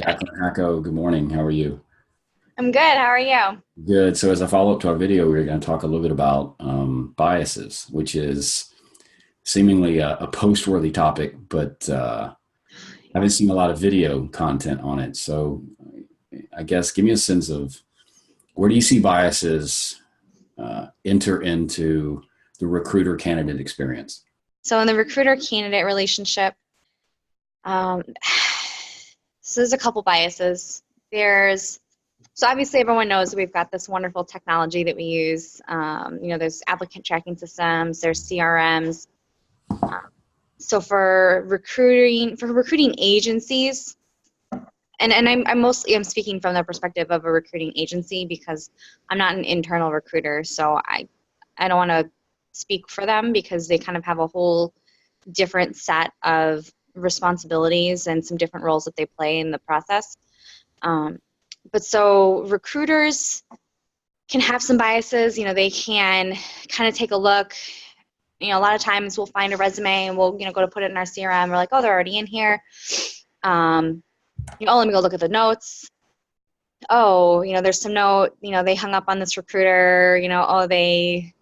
Okay. Jaclyn Hacko, good morning. How are you? I'm good. How are you? Good. So, as a follow up to our video, we are going to talk a little bit about biases, which is seemingly a post worthy topic, but I haven't Yeah. seen a lot of video content on it. So, I guess give me a sense of where do you see biases enter into the recruiter candidate experience? So in the recruiter candidate relationship, um, so there's a couple biases. There's so obviously everyone knows we've got this wonderful technology that we use. There's applicant tracking systems, there's CRMs. Um, so for recruiting agencies, and I'm mostly I'm speaking from the perspective of a recruiting agency because I'm not an internal recruiter, so I don't want to speak for them because they kind of have a whole different set of responsibilities and some different roles that they play in the process. Um, but so recruiters can have some biases. They can kind of take a look. A lot of times we'll find a resume and we'll go to put it in our CRM. We're like, oh, they're already in here. Um, let me go look at the notes. Oh, there's some note, they hung up on this recruiter, oh, they,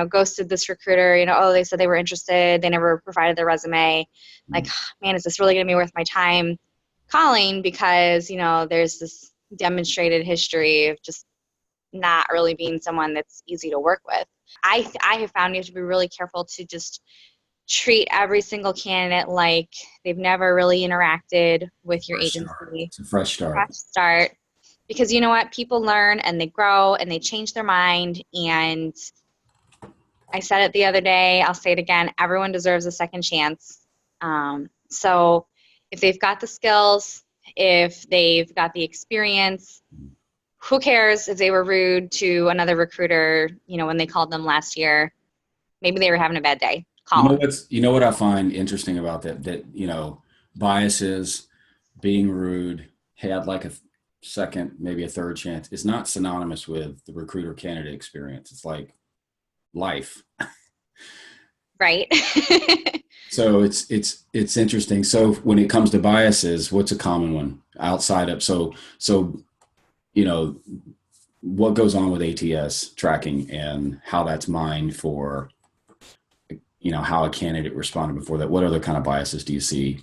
ghosted this recruiter, oh, they said they were interested. They never provided their resume. Like, man, is this really going to be worth my time calling? Because, there's this demonstrated history of just not really being someone that's easy to work with. I have found you have to be really careful to just treat every single candidate like they've never really interacted with your Fresh start. agency. It's a fresh Fresh start. start, because you know what, people learn and they grow and they change their mind. And I said it the other day, I'll say it again, everyone deserves a second chance. So if they've got the skills, if they've got the experience, who cares if they were rude to another recruiter, when they called them last year? Maybe they were having a bad day. You Call know them. what's you know what I find interesting about that biases, being rude, hey, I'd like a second, maybe a third chance, is not synonymous with the recruiter candidate experience. It's like life. Right. So it's interesting. So when it comes to biases, what's a common one outside of you know what goes on with ATS tracking and how that's mined for how a candidate responded before that? What other kind of biases do you see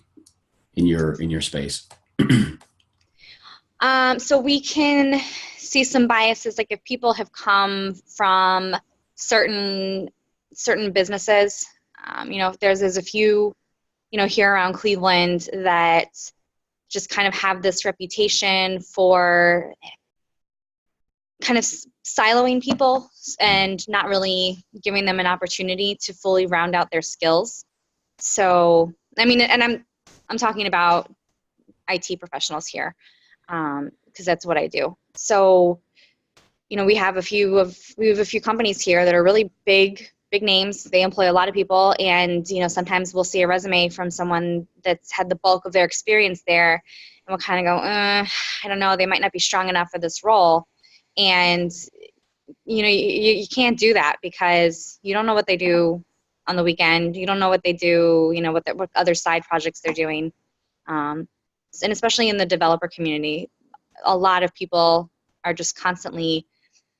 in your space? So we can see some biases, like if people have come from certain businesses. There's a few, here around Cleveland that just kind of have this reputation for kind of siloing people and not really giving them an opportunity to fully round out their skills. So, I mean, and I'm talking about IT professionals here, because that's what I do. So, we have a few companies here that are really big names. They employ a lot of people, and sometimes we'll see a resume from someone that's had the bulk of their experience there, and we'll kind of go, I don't know, they might not be strong enough for this role. And you can't do that because you don't know what they do on the weekend. You don't know what they do, what other side projects they're doing. Um, and especially in the developer community, a lot of people are just constantly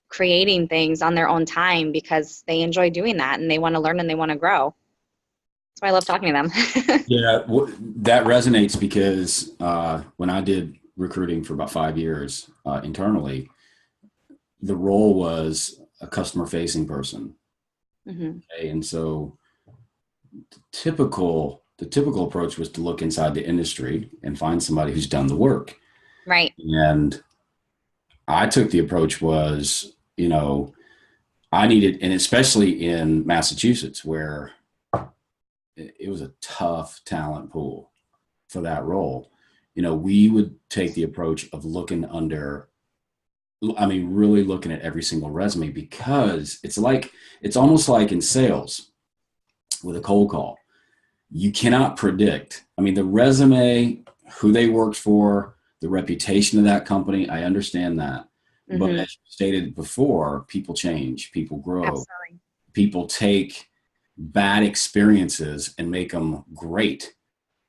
creating things on their own time because they enjoy doing that and they want to learn and they want to grow. That's why I love talking to them. Yeah, that resonates because when I did recruiting for about 5 years internally, the role was a customer facing person. Hmm. Okay? And so the typical approach was to look inside the industry and find somebody who's done the work. Right. And I took the approach was, I needed, and especially in Massachusetts, where it was a tough talent pool for that role. We would take the approach of really looking at every single resume, because it's almost like in sales with a cold call. You cannot predict. I mean, the resume, who they worked for, the reputation of that company, I understand that. But Hmm. as you stated before, people change, people grow, Absolutely. people take bad experiences and make them great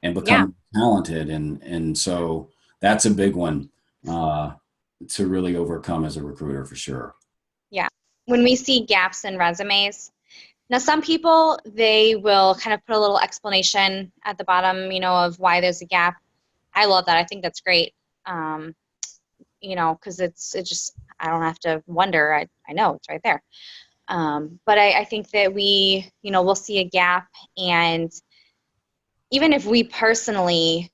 and Yeah. become talented. And so that's a big one to really overcome as a recruiter for sure. Yeah. When we see gaps in resumes, now some people, they will kind of put a little explanation at the bottom, of why there's a gap. I love that. I think that's great. Because it just, I don't have to wonder. I know it's right there. But I think that we'll see a gap, and even if we personally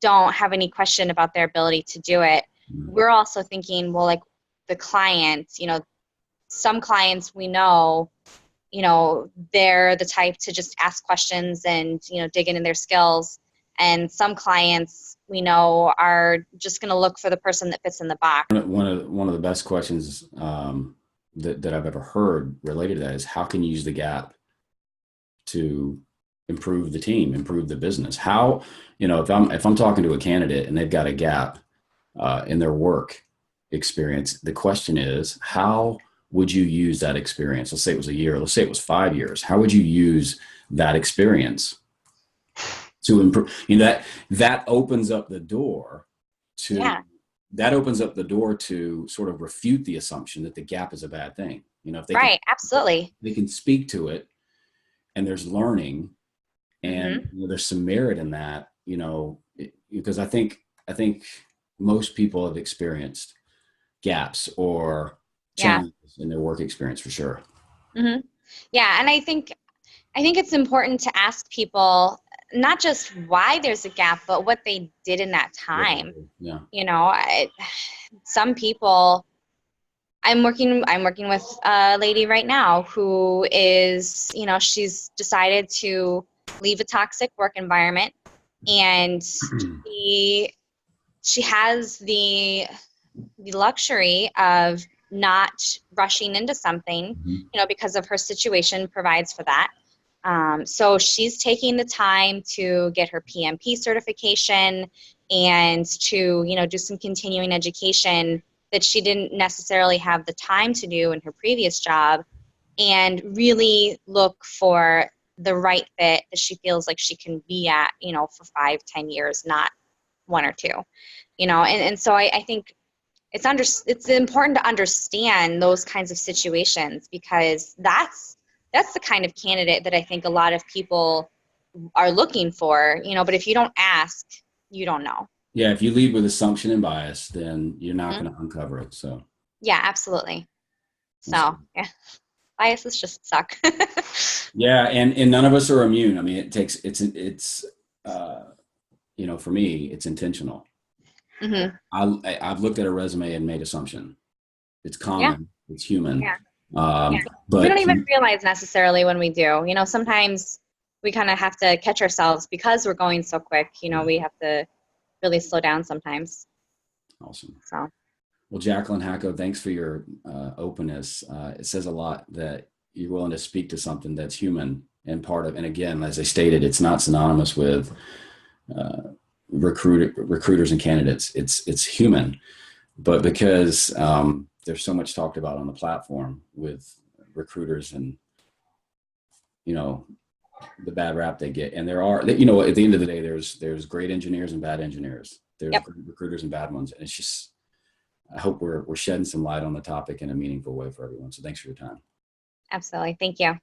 don't have any question about their ability to do it, we're also thinking, well, like the clients, some clients we know, they're the type to just ask questions and, dig into their skills. And some clients we know are just going to look for the person that fits in the box. One of the best questions that I've ever heard related to that is, how can you use the gap to improve the team, improve the business? How, if I'm talking to a candidate and they've got a gap in their work experience, the question is, how would you use that experience? Let's say it was a year, let's say it was 5 years. How would you use that experience to improve? That opens up the door to, that opens up the door to sort of refute the assumption that the gap is a bad thing. If they right, absolutely, they can speak to it, and there's learning, and there's some merit in that, because I think most people have experienced gaps or challenges in their work experience for sure. Yeah, and I think it's important to ask people not just why there's a gap, but what they did in that time. Some people, I'm working with a lady right now who is, she's decided to leave a toxic work environment, and she has the luxury of not rushing into something, because of her situation provides for that. So she's taking the time to get her PMP certification and to, do some continuing education that she didn't necessarily have the time to do in her previous job, and really look for the right fit that she feels like she can be at, for 5-10 years, not 1 or 2, and so I think it's important to understand those kinds of situations, because that's the kind of candidate that I think a lot of people are looking for, but if you don't ask, you don't know. Yeah, if you lead with assumption and bias, then you're not going to uncover it. So yeah, absolutely. So yeah, biases just suck. Yeah, and none of us are immune. I mean, it's for me, it's intentional. I've looked at a resume and made assumption. It's common. It's human. But we don't even realize necessarily when we do. Sometimes we kind of have to catch ourselves because we're going so quick. We have to really slow down sometimes. Awesome. So. Well, Jaclyn Hacko, thanks for your openness. It says a lot that you're willing to speak to something that's human and part of. And again, as I stated, it's not synonymous with recruiters and candidates. It's human, but because there's so much talked about on the platform with recruiters and the bad rap they get, and there are, at the end of the day, there's great engineers and bad engineers. There's great recruiters and bad ones, and it's just, I hope we're shedding some light on the topic in a meaningful way for everyone. So thanks for your time. Absolutely. Thank you.